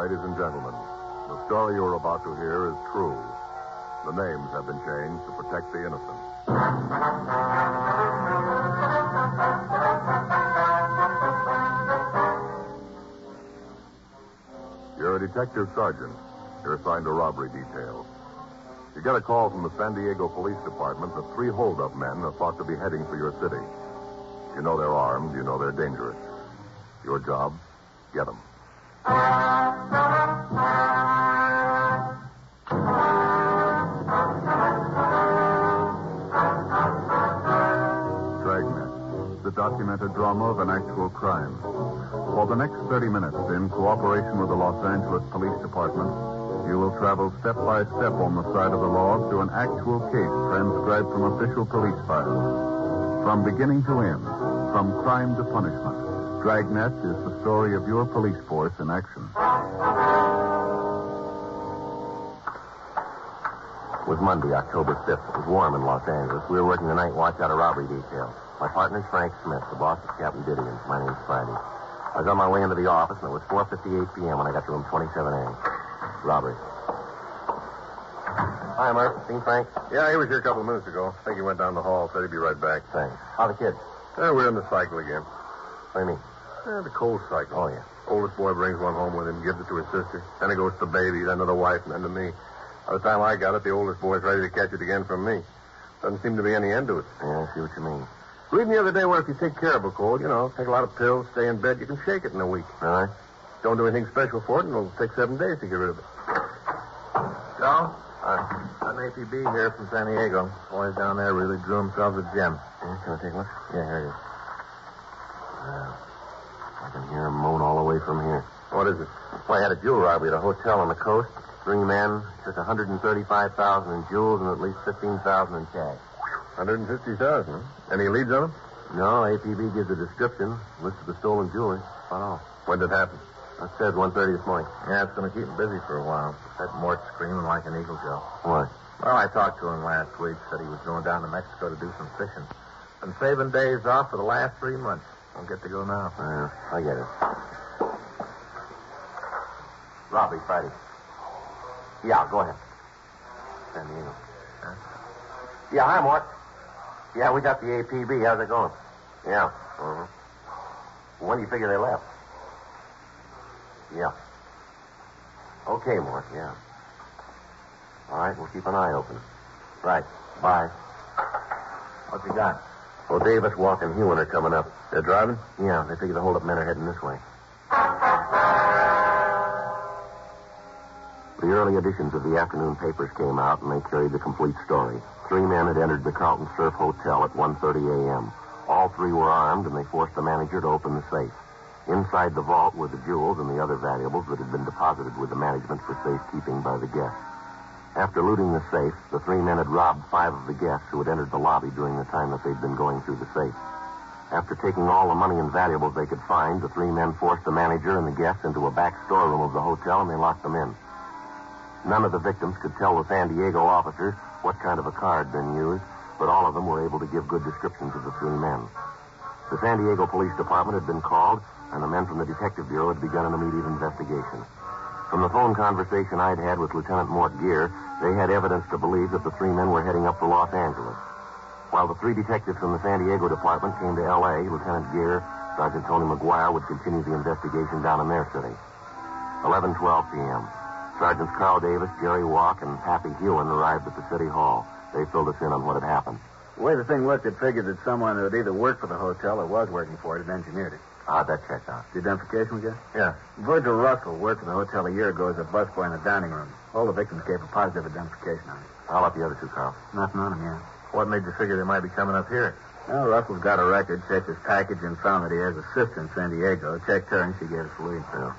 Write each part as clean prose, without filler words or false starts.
Ladies and gentlemen, the story you are about to hear is true. The names have been changed to protect the innocent. You're a detective sergeant. You're assigned to robbery detail. You get a call from the San Diego Police Department that 3 hold-up men are thought to be heading for your city. You know they're armed. You know they're dangerous. Your job, get them. Dragnet, the documented drama of an actual crime. For the next 30 minutes, in cooperation with the Los Angeles Police Department, you will travel step by step on the side of the law through an actual case transcribed from official police files. From beginning to end, from crime to punishment, Dragnet is the story of your police force in action. It was Monday, October 5th. It was warm in Los Angeles. We were working the night watch out of robbery detail. My partner's Frank Smith. The boss is Captain Didion. My name's Friday. I was on my way into the office, and it was 4:58 p.m. when I got to room 27A. Robbery. Hi, Murph. Seen Frank? Yeah, he was here a couple of minutes ago. I think he went down the hall. Said he'd be right back. Thanks. How the kids? We're in the cycle again. What do you mean? The cold cycle. Oh, yeah. Oldest boy brings one home with him, gives it to his sister. Then it goes to the baby, then to the wife, and then to me. By the time I got it, the oldest boy's ready to catch it again from me. Doesn't seem to be any end to it. Yeah, I see what you mean. Reading the other day where if you take care of a cold, take a lot of pills, stay in bed, you can shake it in a week. Really? Don't do anything special for it, and it'll take 7 days to get rid of it. Joe? I'm APB here from San Diego. Boys down there really drew themselves a gem. Yeah, can I take a look? Yeah, here it is. I can hear him moan all the way from here. What is it? Well, I had a jewel robbery at a hotel on the coast. 3 men took $135,000 in jewels and at least $15,000 in cash. $150,000, huh? Any leads on them? No, APB gives a description, list of the stolen jewelry. That's all. When did it happen? That said, 1:30 this morning. Yeah, it's going to keep him busy for a while. That Mort's screaming like an eagle, Joe. What? Well, I talked to him last week. Said he was going down to Mexico to do some fishing. Been saving days off for the last 3 months. Don't get to go now. I get it. Robbery, Friday. Yeah, go ahead. San Diego. Huh? Yeah, hi, Mort. Yeah, we got the APB. How's it going? Yeah. Uh-huh. When do you figure they left? Yeah. Okay, Mort, yeah. All right, we'll keep an eye open. Right. Bye. What you got? Well, Davis, Walk, and Hewen are coming up. They're driving? Yeah, they figure the hold-up men are heading this way. The early editions of the afternoon papers came out, and they carried the complete story. 3 men had entered the Carlton Surf Hotel at 1:30 a.m. All 3 were armed, and they forced the manager to open the safe. Inside the vault were the jewels and the other valuables that had been deposited with the management for safekeeping by the guests. After looting the safe, the 3 men had robbed 5 of the guests who had entered the lobby during the time that they'd been going through the safe. After taking all the money and valuables they could find, the 3 men forced the manager and the guests into a back storeroom of the hotel, and they locked them in. None of the victims could tell the San Diego officers what kind of a car had been used, but all of them were able to give good descriptions of the 3 men. The San Diego Police Department had been called, and the men from the Detective Bureau had begun an immediate investigation. From the phone conversation I'd had with Lieutenant Mort Gear, they had evidence to believe that the 3 men were heading up to Los Angeles. While the 3 detectives from the San Diego Department came to L.A., Lieutenant Gear, Sergeant Tony McGuire would continue the investigation down in their city. 11:12 p.m. Sergeants Carl Davis, Jerry Walk, and Pappy Hewen arrived at the city hall. They filled us in on what had happened. The way the thing looked, it figured that someone who had either worked for the hotel or was working for it had engineered it. That checked out. The identification we got? Yeah. Virgil Russell worked for the hotel a year ago as a busboy in the dining room. All the victims gave a positive identification on it. How about the other 2, Carl? Nothing on him, yeah. What made you figure they might be coming up here? Well, Russell's got a record, checked his package, and found that he has a sister in San Diego. Checked her, and she gave us a lead. Yeah.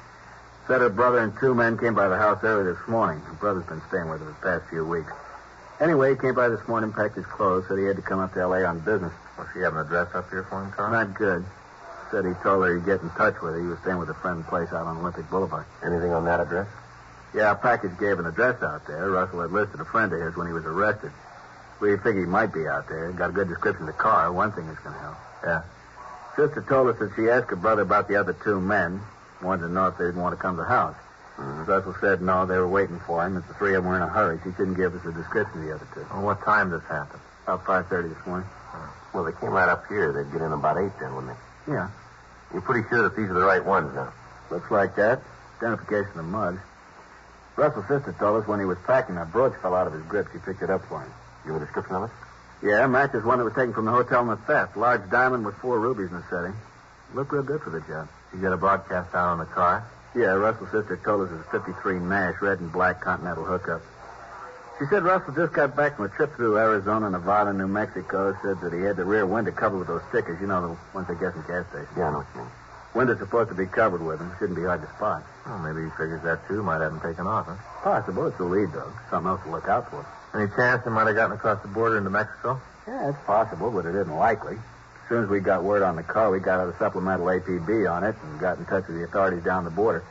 Said her brother and 2 men came by the house early this morning. Her brother's been staying with her the past few weeks. Anyway, he came by this morning, packed his clothes, said he had to come up to L.A. on business. Does she have an address up here for him, Carl? Not good. Said he told her he'd get in touch with her. He was staying with a friend's place out on Olympic Boulevard. Anything on that address? Yeah, our package gave an address out there. Russell had listed a friend of his when he was arrested. We figured he might be out there. Got a good description of the car. One thing is going to help. Yeah. Sister told us that she asked her brother about the other 2 men. Wanted to know if they didn't want to come to the house. Mm-hmm. Russell said no, they were waiting for him. That the three of them were in a hurry. She couldn't give us a description of the other two. Well, what time this happened? About 5:30 this morning. Well, they came right up here. They'd get in about 8 then, wouldn't they? Yeah. You're pretty sure that these are the right ones now? Looks like that. Identification of mugs. Russell's sister told us when he was packing, a brooch fell out of his grip. She picked it up for him. You have a description of it? Yeah, matches one that was taken from the hotel in the theft. Large diamond with 4 rubies in the setting. Looked real good for the job. You get a broadcast out on the car? Yeah, Russell's sister told us it was a 53 Nash, red and black Continental hookup. She said Russell just got back from a trip through Arizona, Nevada, New Mexico. Said that he had the rear window covered with those stickers. You know, the ones they get in gas stations. Yeah, I know what you mean. Window's supposed to be covered with them. Shouldn't be hard to spot. Well, maybe he figures that, too. Might have them taken off, huh? Possible. It's a lead, though. Something else to look out for. Any chance they might have gotten across the border into Mexico? Yeah, it's possible, but it isn't likely. As soon as we got word on the car, we got out a supplemental APB on it and got in touch with the authorities down the border.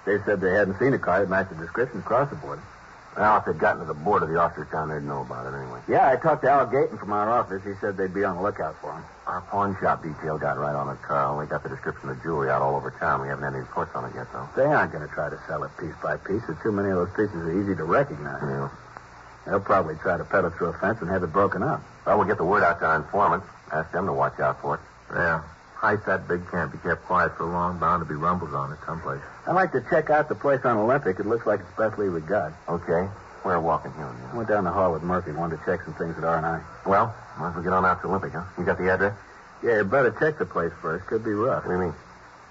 They said they hadn't seen a car that matched the description across the border. Well, if they'd gotten to the border, the officers down there'd know about it anyway. Yeah, I talked to Al Gayton from our office. He said they'd be on the lookout for him. Our pawn shop detail got right on it, Carl. We got the description of the jewelry out all over town. We haven't had any reports on it yet, though. They aren't going to try to sell it piece by piece. There's too many of those pieces are easy to recognize. Yeah. They'll probably try to peddle through a fence and have it broken up. Well, we'll get the word out to our informants. Ask them to watch out for it. Yeah. Heist that big can't be kept quiet for long. Bound to be rumbles on it someplace. I'd like to check out the place on Olympic. It looks like it's the best lead we got. Okay. We're walking here. I went down the hall with Murphy. Wanted to check some things at R&I. Well, might as well get on out to Olympic, huh? You got the address? Yeah, you better check the place first. Could be rough. What do you mean?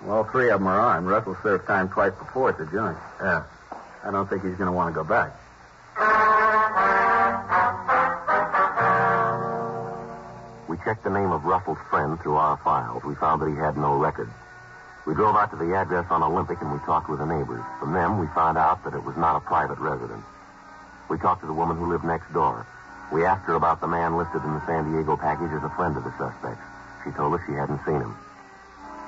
Well, all 3 of them are armed. Russell served time twice before at the joint. Yeah. I don't think he's going to want to go back. We checked the name of Russell's friend through our files. We found that he had no record. We drove out to the address on Olympic and we talked with the neighbors. From them, we found out that it was not a private residence. We talked to the woman who lived next door. We asked her about the man listed in the San Diego package as a friend of the suspects. She told us she hadn't seen him.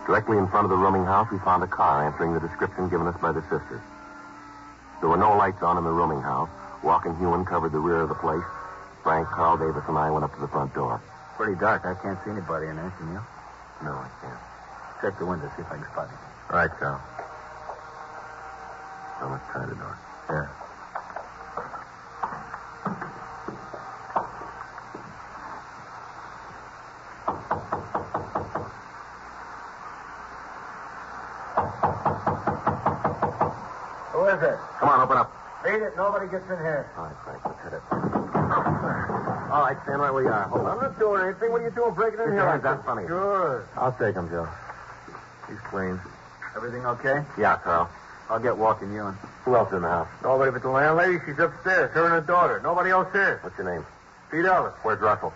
Directly in front of the rooming house, we found a car answering the description given us by the sisters. There were no lights on in the rooming house. Walk and Hewen covered the rear of the place. Frank, Carl Davis, and I went up to the front door. Pretty dark. I can't see anybody in there, can you? No, I can't. Check the window, see if I can spot anything. All right, Carl. Now let's try the door. Yeah. Who is it? Come on, open up. Beat it. Nobody gets in here. All right, Frank, let's hit it. All right, stand right where you are. Hold on. I'm not doing anything. What are you doing breaking in Your here? hands out in front of you. Sure. I'll take him, Joe. He's clean. Everything okay? Yeah, Carl. I'll get walking you in. Who else in the house? Nobody but the landlady. She's upstairs. Her and her daughter. Nobody else here. What's your name? Pete Ellis. Where's Russell?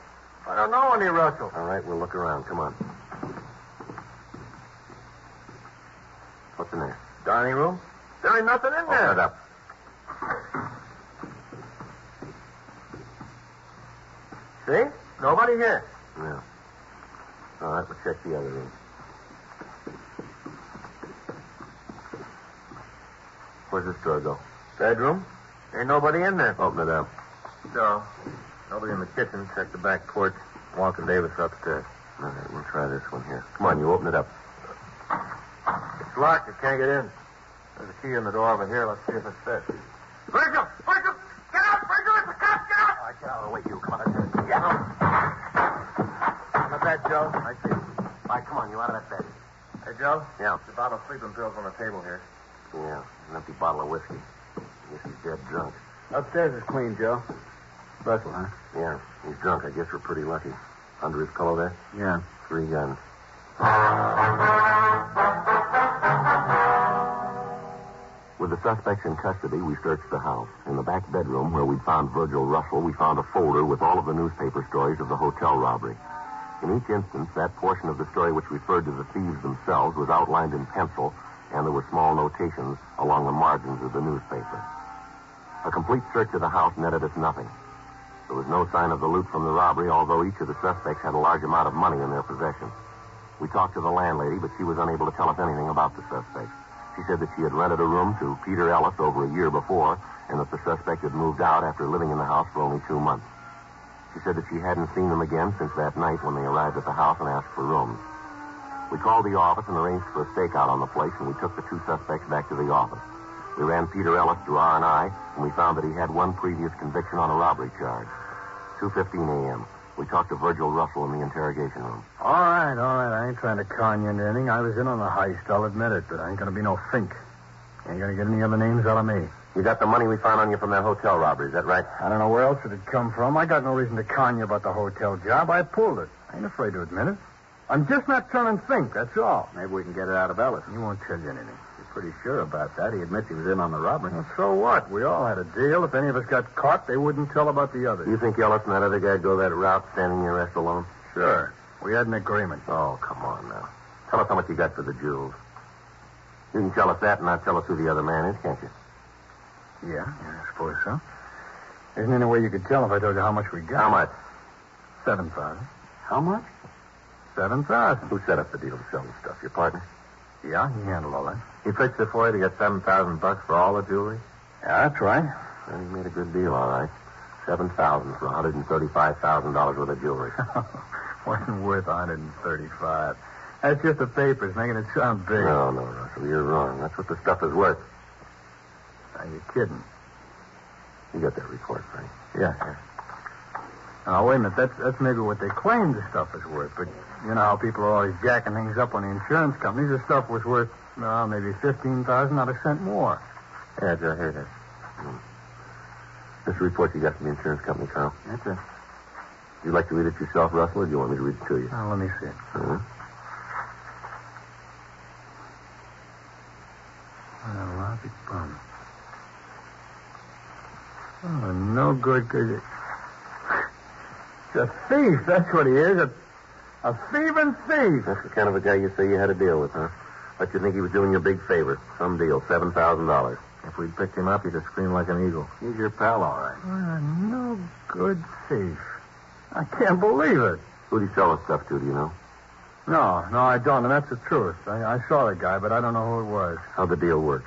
I don't know any Russell. All right, we'll look around. Come on. What's in there? Dining room? There ain't nothing in there. Open it up. See? Nobody here. Yeah. All right, we'll check the other room. Where's this door go? Bedroom? Ain't nobody in there. Open it up. No. Nobody in the kitchen. Check the back porch. Walk and Davis upstairs. All right, we'll try this one here. Come on, you open it up. It's locked. You can't get in. There's a key in the door over here. Let's see if it fits. Virgil! Virgil! Get out! Virgil! It's the cops! Get out! All right, get out of the way, you. Come on. Yeah. On the bed, Joe. I see. All right, come on, you out of that bed. Hey, Joe. Yeah. There's a bottle of sleeping pills on the table here. Yeah, an empty bottle of whiskey. Guess he's dead drunk. Upstairs is clean, Joe. Russell, huh? Yeah, he's drunk. I guess we're pretty lucky. Under his pillow there? Yeah. 3 guns. With the suspects in custody, we searched the house. In the back bedroom, where we'd found Virgil Russell, we found a folder with all of the newspaper stories of the hotel robbery. In each instance, that portion of the story which referred to the thieves themselves was outlined in pencil, and there were small notations along the margins of the newspaper. A complete search of the house netted us nothing. There was no sign of the loot from the robbery, although each of the suspects had a large amount of money in their possession. We talked to the landlady, but she was unable to tell us anything about the suspects. She said that she had rented a room to Peter Ellis over a year before, and that the suspect had moved out after living in the house for only 2 months. She said that she hadn't seen them again since that night when they arrived at the house and asked for rooms. We called the office and arranged for a stakeout on the place, and we took the 2 suspects back to the office. We ran Peter Ellis through R&I, and we found that he had one previous conviction on a robbery charge. 2:15 a.m. We talked to Virgil Russell in the interrogation room. All right. I ain't trying to con you into anything. I was in on the heist, I'll admit it, but I ain't going to be no fink. You ain't going to get any other names out of me. You got the money we found on you from that hotel robbery, is that right? I don't know where else it'd come from. I got no reason to con you about the hotel job. I pulled it. I ain't afraid to admit it. I'm just not turning think, that's all. Maybe we can get it out of Ellis. He won't tell you anything. He's pretty sure about that. He admits he was in on the robbery. Well, so what? We all had a deal. If any of us got caught, they wouldn't tell about the others. You think Ellis and that other guy go that route, standing your arrest alone? Sure. We had an agreement. Oh, come on now. Tell us how much you got for the jewels. You can tell us that and not tell us who the other man is, can't you? Yeah, I suppose so. Isn't any way you could tell if I told you how much we got? How much? 7,000. How much? 7,000. Who set up the deal to sell the stuff? Your partner? Yeah, he handled all that. He fixed it for you to get $7,000 for all the jewelry? Yeah, that's right. Well, he made a good deal, all right. 7,000 for $135,000 worth of jewelry. Wasn't worth 135. That's just the papers making it sound big. No, Russell, you're wrong. That's what the stuff is worth. Are you kidding? You got that report, Frank? Yeah. Now, wait a minute. That's maybe what they claim the stuff is worth. But you know how people are always jacking things up on the insurance companies. The stuff was worth, maybe 15,000, not a cent more. Yeah, Joe, here it is. This report you got from the insurance company, Carl. That's it. Would you like to read it yourself, Russell, or do you want me to read it to you? Now, let me see it. Uh-huh. A lousy bum. Oh, no good, because it's a thief. That's what he is. A thieving thief. That's the kind of a guy you say you had to deal with, huh? But you think he was doing you a big favor. Some deal, $7,000. If we'd picked him up, he'd have screamed like an eagle. He's your pal, all right. A no good thief. I can't believe it. Who'd he sell the stuff to, do you know? No, I don't, and that's the truth. I saw the guy, but I don't know who it was. How'd the deal work?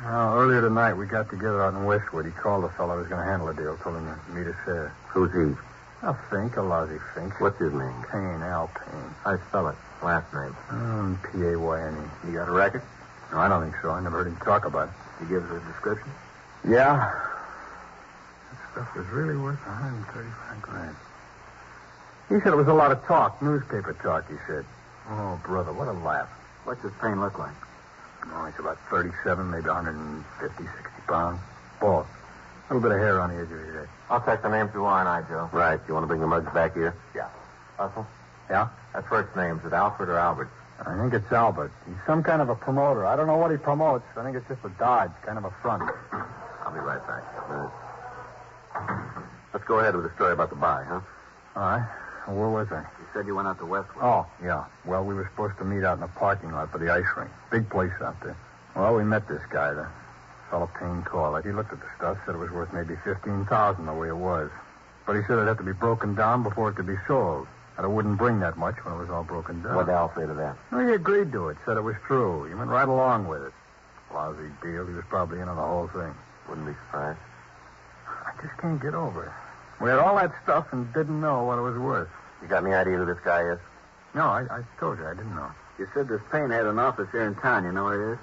Earlier tonight, we got together out in Westwood. He called the fellow who was going to handle the deal, told him to meet us there. Who's he? A lousy fink. What's his name? Payne, Al Payne. I spell it. Last name. P-A-Y-N-E. You got a record? No, I don't think so. I never heard him talk about it. He gives a description? Yeah. That stuff was really worth 135 grand. He said it was a lot of talk, newspaper talk, he said. Oh, brother, what a laugh. What's his pain look like? Oh, he's about 37, maybe 150, 60 pounds. Bald. A little bit of hair on the edge of his head. I'll take the name through R&I, Joe. Right. You want to bring the mugs back here? Yeah. Russell? Yeah? That first name, is it Alfred or Albert? I think it's Albert. He's some kind of a promoter. I don't know what he promotes. I think it's just a dodge, kind of a front. I'll be right back. Let's go ahead with the story about the buy, huh? All right. Where was I? You said you went out to Westwood. Oh, yeah. Well, we were supposed to meet out in the parking lot by the ice rink. Big place out there. Well, we met this guy, the fellow Payne called. He looked at the stuff, said it was worth maybe $15,000 the way it was. But he said it'd have to be broken down before it could be sold. That it wouldn't bring that much when it was all broken down. What'd Al say to that? Well, he agreed to it, said it was true. He went right along with it. Lousy deal. He was probably in on the whole thing. Wouldn't be surprised. I just can't get over it. We had all that stuff and didn't know what it was worth. You got any idea who this guy is? No, I told you I didn't know. You said this Payne had an office here in town. You know where it is?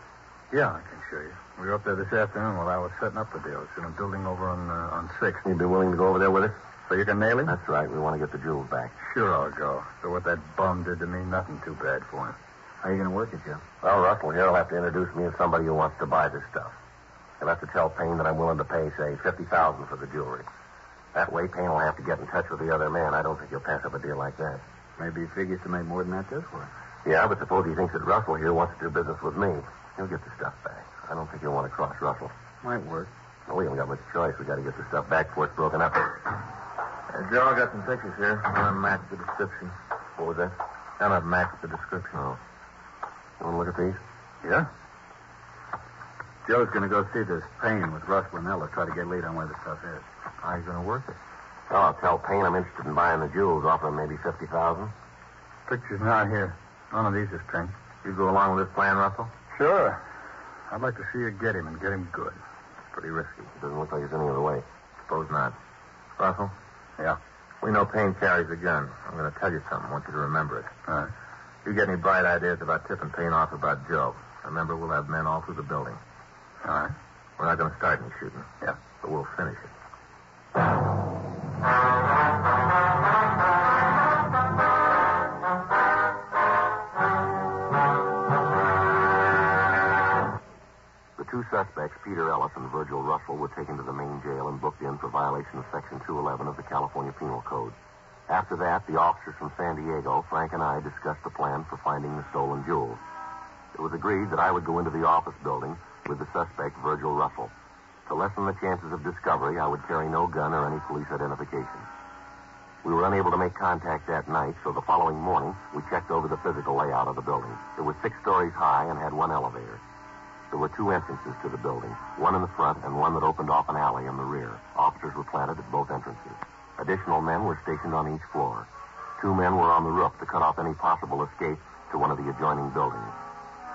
Yeah, I can show you. We were up there this afternoon while I was setting up the deal. It's in a building over on 6th. You'd be willing to go over there with us? So you can nail him? That's right. We want to get the jewels back. Sure, I'll go. So what that bum did to me, nothing too bad for him. How are you going to work it, Joe? Well, Russell here will have to introduce me as somebody who wants to buy this stuff. He'll have to tell Payne that I'm willing to pay, say, $50,000 for the jewelry. That way, Payne will have to get in touch with the other man. I don't think he'll pass up a deal like that. Maybe he figures to make more than that this way. Yeah, but suppose he thinks that Russell here wants to do business with me. He'll get the stuff back. I don't think he'll want to cross Russell. Might work. Well, we haven't got much choice. We got to get the stuff back before it's broken up. Joe, I got some pictures here. None of them match the description. What was that? None of them match the description. Oh. You want to look at these? Yeah? Joe's going to go see this Payne with Russell and Ella, try to get lead on where the stuff is. How you going to work it? Well, I'll tell Payne I'm interested in buying the jewels, offer him maybe $50,000. Picture's not here. None of these is pink. You go along with this plan, Russell? Sure. I'd like to see you get him and get him good. Pretty risky. It doesn't look like there's any other way. Suppose not. Russell? Yeah? We know Payne carries a gun. I'm going to tell you something. I want you to remember it. All right. If you get any bright ideas about tipping Payne off about Joe, remember we'll have men all through the building. All right. We're not going to start any shooting. Yeah. But we'll finish it. The two suspects, Peter Ellis and Virgil Russell, were taken to the main jail and booked in for violation of Section 211 of the California Penal Code. After that, the officers from San Diego, Frank and I, discussed the plan for finding the stolen jewels. It was agreed that I would go into the office building with the suspect, Virgil Russell. To lessen the chances of discovery, I would carry no gun or any police identification. We were unable to make contact that night, so the following morning, we checked over the physical layout of the building. It was 6 stories high and had one elevator. There were 2 entrances to the building, one in the front and one that opened off an alley in the rear. Officers were planted at both entrances. Additional men were stationed on each floor. 2 men were on the roof to cut off any possible escape to one of the adjoining buildings.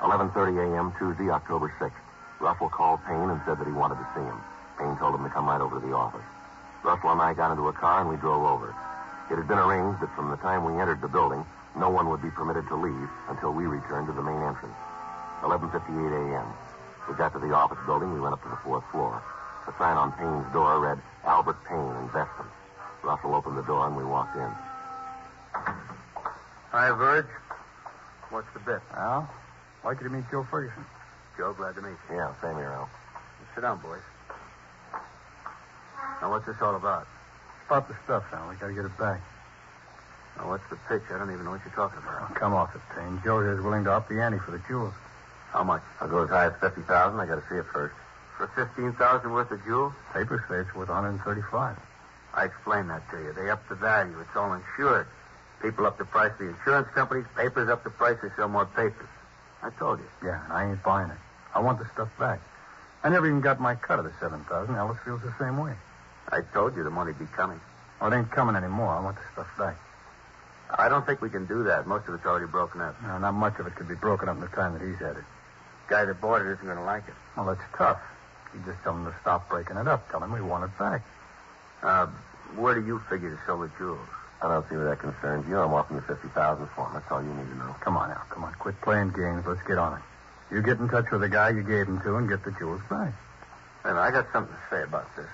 11:30 a.m. Tuesday, October 6th. Russell called Payne and said that he wanted to see him. Payne told him to come right over to the office. Russell and I got into a car and we drove over. It had been arranged that from the time we entered the building, no one would be permitted to leave until we returned to the main entrance. 11:58 a.m. We got to the office building. We went up to the 4th floor. The sign on Payne's door read, Albert Payne, Investments. Russell opened the door and we walked in. Hi, Virg. What's the bit? Al, like you to meet Joe Ferguson. Joe, glad to meet you. Yeah, same here, Al. Sit down, boys. Now, what's this all about? It's about the stuff, Al. We got to get it back. Now, what's the pitch? I don't even know what you're talking about. Oh, come off it, Payne. Joe here's willing to up the ante for the jewels. How much? I'll go as high as $50,000. I got to see it first. For $15,000 worth of jewels? Papers say it's worth $135. I explained that to you. They up the value. It's all insured. People up the price of the insurance companies. Papers up the price. They sell more papers. I told you. Yeah, and I ain't buying it. I want the stuff back. I never even got my cut of the $7,000. Ellis feels the same way. I told you the money'd be coming. Well, it ain't coming anymore. I want the stuff back. I don't think we can do that. Most of it's already broken up. No, not much of it could be broken up in the time that he's had it. Guy that bought it isn't going to like it. Well, that's tough. You just tell him to stop breaking it up. Tell him we want it back. Where do you figure to sell the jewels? I don't see where that concerns you. I'm offering you $50,000 for him. That's all you need to know. Come on, Al. Come on. Quit playing games. Let's get on it. You get in touch with the guy you gave them to and get the jewels back. And I got something to say about this.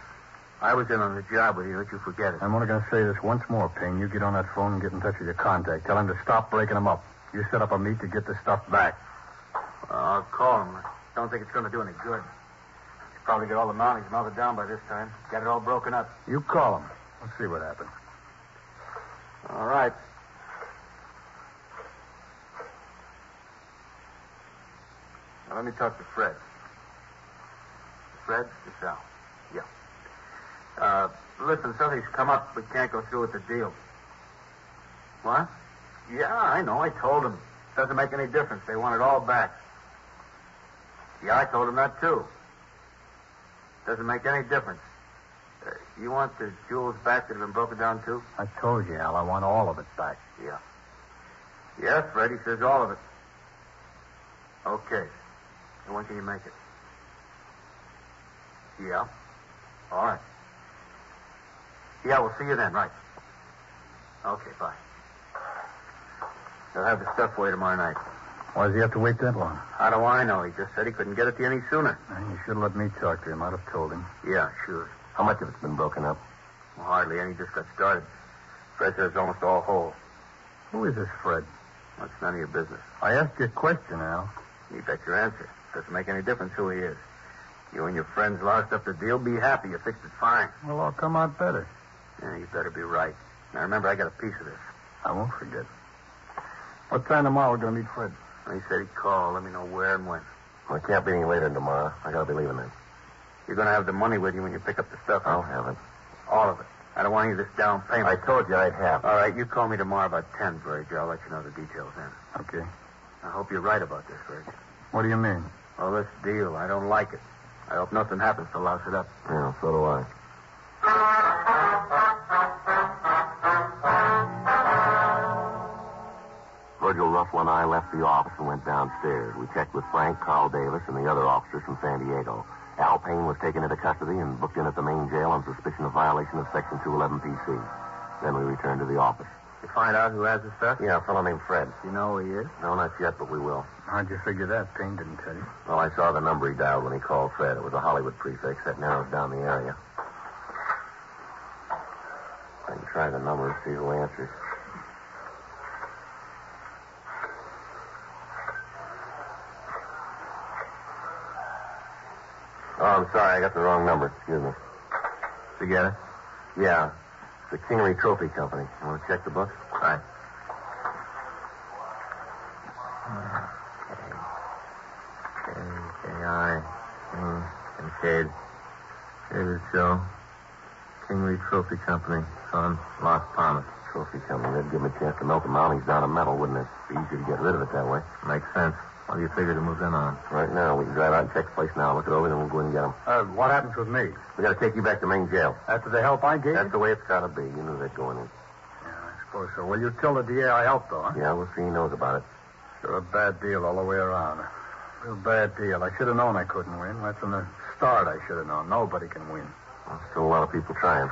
I was in on the job with you. Don't you forget it. I'm only going to say this once more, Payne. You get on that phone and get in touch with your contact. Tell him to stop breaking them up. You set up a meet to get the stuff back. I'll call him. I don't think it's going to do any good. He's probably got all the mountings melted down by this time. Got it all broken up. You call him. Let's see what happens. All right. Now, let me talk to Fred. Fred? It's Al. Yeah. Listen, something's come up. We can't go through with the deal. What? Yeah, I know. I told them. Doesn't make any difference. They want it all back. Yeah, I told them that, too. Doesn't make any difference. You want the jewels back that have been broken down, too? I told you, Al. I want all of it back. Yeah. Yes, Freddie says all of it. Okay. And when can you make it? Yeah. All right. Yeah, we'll see you then, right. Okay, bye. They'll have the stuff for you tomorrow night. Why does he have to wait that long? How do I know? He just said he couldn't get it to you any sooner. You should have let me talk to him. I'd have told him. Yeah, sure. How much of it's been broken up? Well, hardly any. Just got started. Fred says it's almost all whole. Who is this Fred? That's none of your business. I asked you a question, Al. You bet your answer. Doesn't make any difference who he is. You and your friends lost up the deal. Be happy. You fixed it fine. Well, I'll come out better. Yeah, you better be right. Now, remember, I got a piece of this. I won't forget. What time tomorrow we're going to meet Fred? He said he'd call. Let me know where and when. Well, it can't be any later than tomorrow. I gotta be leaving then. You're going to have the money with you when you pick up the stuff. I'll have it. All of it. I don't want any of this down payment. I told you I'd have it. All right, you call me tomorrow about 10, Virg. I'll let you know the details then. Okay. I hope you're right about this, Virg. What do you mean? Well, this deal, I don't like it. I hope nothing happens to louse it up. Yeah, so do I. Virgil Russell and I left the office and went downstairs. We checked with Frank, Carl Davis, and the other officers from San Diego. Al Payne was taken into custody and booked in at the main jail on suspicion of violation of Section 211 PC. Then we returned to the office. You find out who has the stuff? Yeah, a fellow named Fred. You know who he is? No, not yet, but we will. How'd you figure that? Payne didn't tell you. Well, I saw the number he dialed when he called Fred. It was a Hollywood prefix. That narrows down the area. I can try the number and see who answers. Oh, I'm sorry. I got the wrong number. Excuse me. You get it? Yeah. It's the Kingery Trophy Company. You want to check the book? Right. K-I. And Cade. David Show. Kingery Trophy Company. Son, Las Palmas. Trophy Company. That'd give him a chance to melt the mountings down to metal, wouldn't it? Be easier to get rid of it that way. Makes sense. What do you figure to move in on? Right now. We can drive out and check the place now. Look it over, then we'll go in and get them. What happens with me? We got to take you back to main jail. After the help I gave That's you? the way it's got to be. You knew that going in. Yeah, I suppose so. Well, you tell the DA I helped, though, huh? Yeah, we'll see he knows about it. Sure, a bad deal all the way around. Real bad deal. I should have known I couldn't win. Right from the start, I should have known. Nobody can win. Well, still a lot of people trying.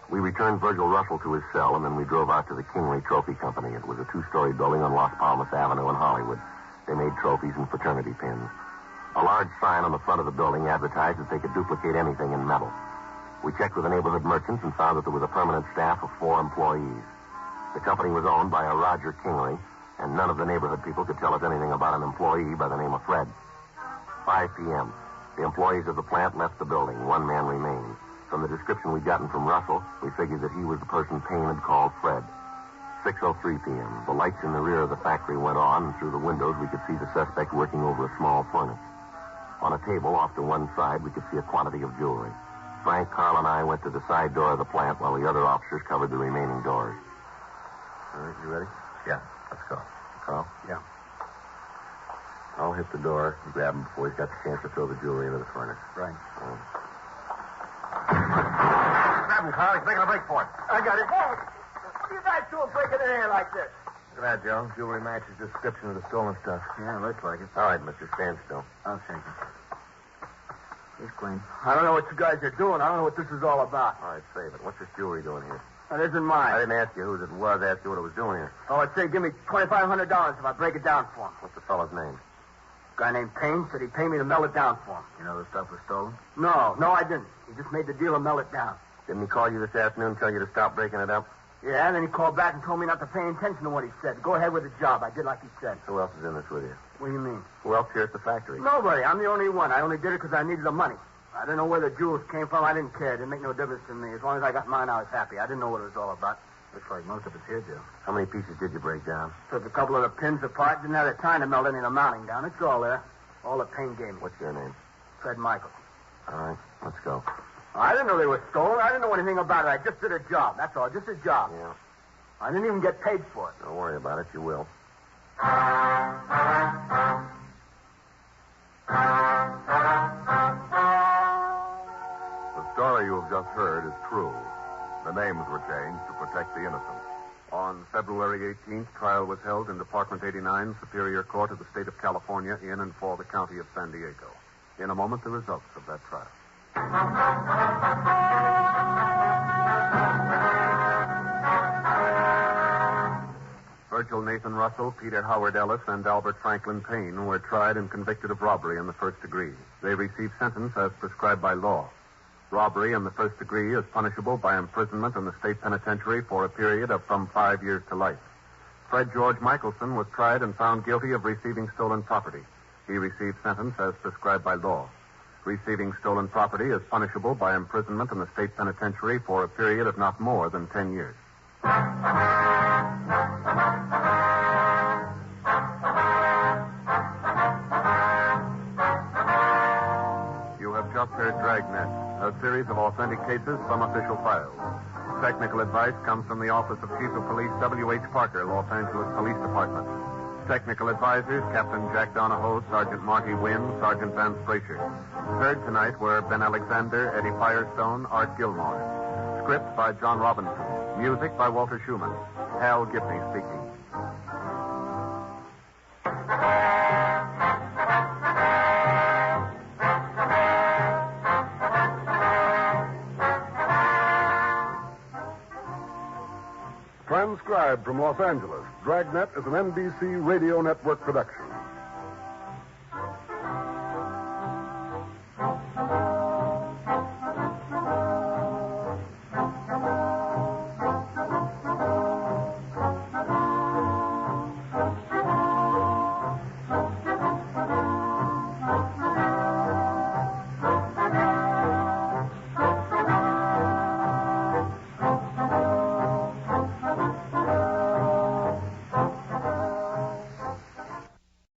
We returned Virgil Russell to his cell, and then we drove out to the Kingery Trophy Company. It was a two-story building on Las Palmas Avenue in Hollywood. They made trophies and fraternity pins. A large sign on the front of the building advertised that they could duplicate anything in metal. We checked with the neighborhood merchants and found that there was a permanent staff of 4 employees. The company was owned by a Roger Kingery, and none of the neighborhood people could tell us anything about an employee by the name of Fred. 5 p.m. The employees of the plant left the building. 1 man remained. From the description we'd gotten from Russell, we figured that he was the person Payne had called Fred. 6:03 p.m. The lights in the rear of the factory went on, and through the windows we could see the suspect working over a small furnace. On a table off to one side, we could see a quantity of jewelry. Frank, Carl, and I went to the side door of the plant while the other officers covered the remaining doors. All right, you ready? Yeah, let's go. Carl? Yeah. I'll hit the door and grab him before he's got the chance to throw the jewelry into the furnace. Right. Grab him, Carl. He's making a break for it. I got it. Hey, what are you guys doing breaking in here like this? Look at that, Joe. Jewelry matches the description of the stolen stuff. Yeah, looks like it. All right, Mr. Stand still. I'll shake it. He's clean. I don't know what you guys are doing. I don't know what this is all about. All right, save it. What's this jewelry doing here? That isn't I mine. didn't ask you whose it was. I asked you what it was doing here. Oh, I'd say give me $2,500 if I break it down for him. What's the fellow's name? A guy named Payne said he'd pay me to melt it down for him. You know the stuff was stolen? No, I didn't. He just made the deal to melt it down. Didn't he call you this afternoon and tell you to stop breaking it up? Yeah, and then he called back and told me not to pay attention to what he said. Go ahead with the job. I did like he said. Who else is in this with you? What do you mean? Who else here at the factory? Nobody. I'm the only one. I only did it because I needed the money. I didn't know where the jewels came from. I didn't care. It didn't make no difference to me. As long as I got mine, I was happy. I didn't know what it was all about. Looks like most of it's here, Joe. How many pieces did you break down? Took a couple of the pins apart. Didn't have the time to melt any of the mounting down. It's all there. All the Payne gave me. What's your name? Fred Michael. All right, let's go. I didn't know they were stolen. I didn't know anything about it. I just did a job. That's all. Just a job. Yeah. I didn't even get paid for it. Don't worry about it. You will. The story you have just heard is true. The names were changed to protect the innocent. On February 18th, trial was held in Department 89, Superior Court of the State of California, in and for the County of San Diego. In a moment, the results of that trial. Virgil Nathan Russell, Peter Howard Ellis, and Albert Franklin Payne were tried and convicted of robbery in the first degree. They received sentence as prescribed by law. Robbery in the first degree is punishable by imprisonment in the state penitentiary for a period of from 5 years to life. Fred George Michelson was tried and found guilty of receiving stolen property. He received sentence as prescribed by law. Receiving stolen property is punishable by imprisonment in the state penitentiary for a period of not more than 10 years. You have just heard Dragnet, a series of authentic cases from official files. Technical advice comes from the Office of Chief of Police W.H. Parker, Los Angeles Police Department. Technical advisors, Captain Jack Donahoe, Sergeant Marty Wynn, Sergeant Vance Frazier. Heard tonight were Ben Alexander, Eddie Firestone, Art Gilmore. Script by John Robinson. Music by Walter Schumann. Hal Gibney speaking. Transcribed from Los Angeles, Dragnet is an NBC Radio Network production.